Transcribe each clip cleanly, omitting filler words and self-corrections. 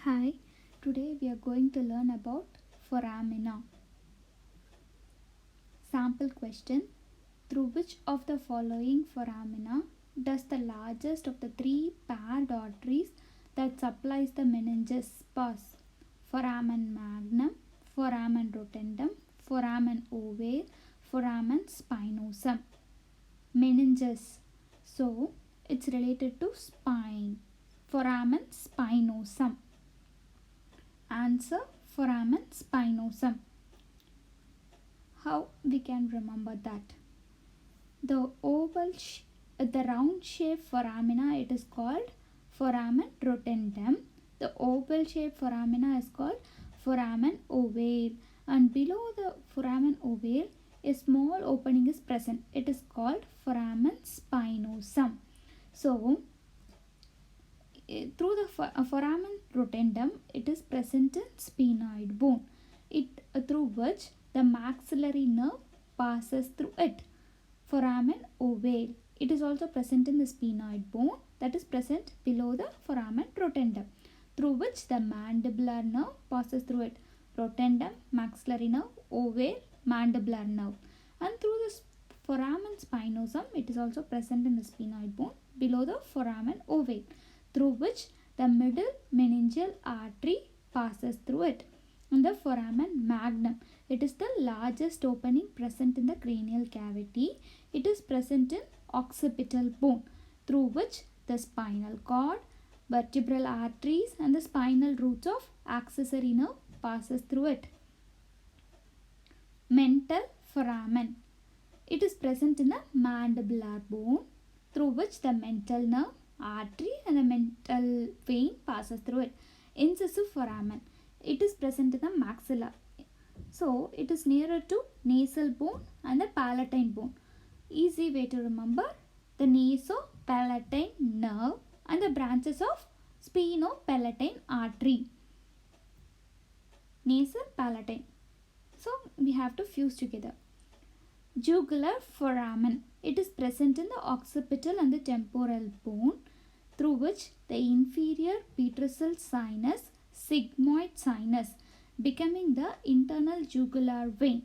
Hi, today we are going to learn about Foramina. Sample question: through which of the following foramina does the largest of the three paired arteries that supplies the meninges pass? Foramen magnum, foramen rotundum, foramen ovale, foramen spinosum. Meninges. So it's related to spine. Foramen spinosum. Answer: foramen spinosum. How we can remember that? The round shaped foramina, it is called foramen rotundum. The oval shaped foramina is called foramen ovale, and below the foramen ovale a small opening is present. It is called foramen spinosum. So through the foramen rotundum, it is present in sphenoid bone, through which the maxillary nerve passes through it. Foramen ovale, it is also present in the sphenoid bone, that is present below the foramen rotundum, through which the mandibular nerve passes through it. Rotundum, maxillary nerve; ovale, mandibular nerve. And through the foramen spinosum, it is also present in the sphenoid bone below the foramen ovale, through which the middle meningeal artery passes through it. In the foramen magnum, it is the largest opening present in the cranial cavity. It is present in occipital bone, through which the spinal cord, vertebral arteries and the spinal roots of accessory nerve passes through it. Mental foramen, it is present in the mandibular bone, through which the mental nerve, artery and the mental vein passes through it. Incisive foramen, it is present in the maxilla. So it is nearer to nasal bone and the palatine bone. Easy way to remember: the nasopalatine nerve and the branches of sphenopalatine artery. Nasal palatine. So we have to fuse together. Jugular foramen, it is present in the occipital and the temporal bone, through which the inferior petrosal sinus, sigmoid sinus, becoming the internal jugular vein,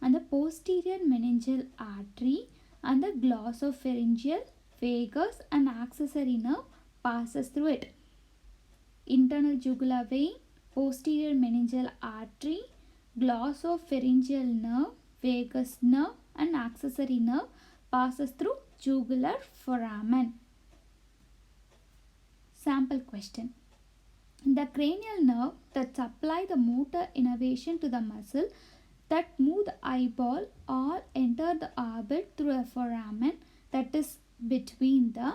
and the posterior meningeal artery and the glossopharyngeal, vagus and accessory nerve passes through it. Internal jugular vein, posterior meningeal artery, glossopharyngeal nerve, vagus nerve and accessory nerve passes through jugular foramen. Sample question: the cranial nerve that supply the motor innervation to the muscle that move the eyeball all enter the orbit through a foramen that is between the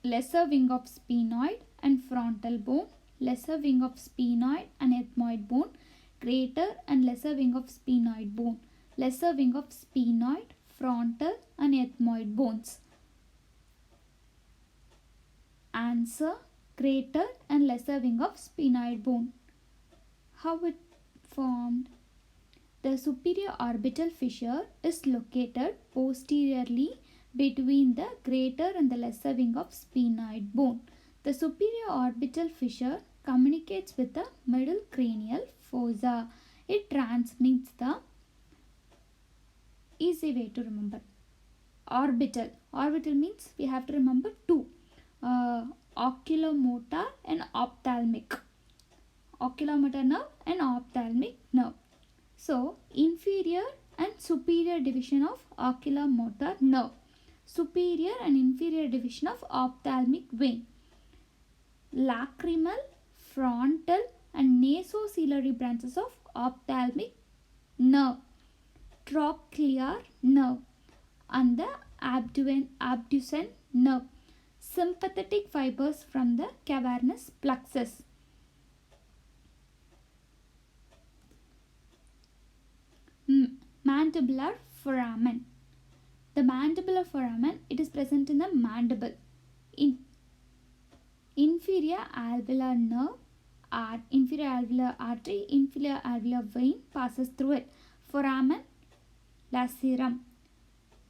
lesser wing of sphenoid and frontal bone, lesser wing of sphenoid and ethmoid bone, greater and lesser wing of sphenoid bone, lesser wing of sphenoid, frontal and ethmoid bones. Answer: greater and lesser wing of sphenoid bone. How it formed? The superior orbital fissure is located posteriorly between the greater and the lesser wing of sphenoid bone. The superior orbital fissure communicates with the middle cranial fossa. It transmits the, easy way to remember, orbital. Orbital means we have to remember two, oculomotor and ophthalmic. Oculomotor nerve and ophthalmic nerve. So inferior and superior division of oculomotor nerve, superior and inferior division of ophthalmic vein, lacrimal, frontal and nasociliary branches of ophthalmic nerve, trochlear nerve and the abducens nerve, sympathetic fibers from the cavernous plexus. Mandibular foramen. The mandibular foramen, it is present in the mandible. Inferior alveolar nerve, inferior alveolar artery, inferior alveolar vein passes through it. Foramen lacerum,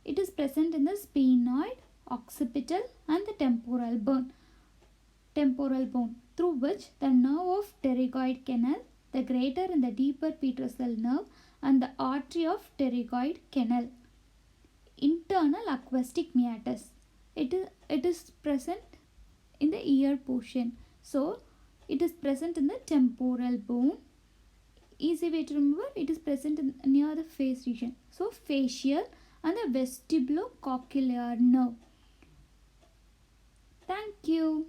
it is present in the sphenoid, occipital and the temporal bone. through which the nerve of pterygoid canal, the greater and the deeper petrosal nerve, and the artery of pterygoid canal. Internal acoustic meatus. It is present in the ear portion. So it is present in the temporal bone. Easy way to remember, it is present near the face region. So facial and the vestibulocochlear nerve. Thank you.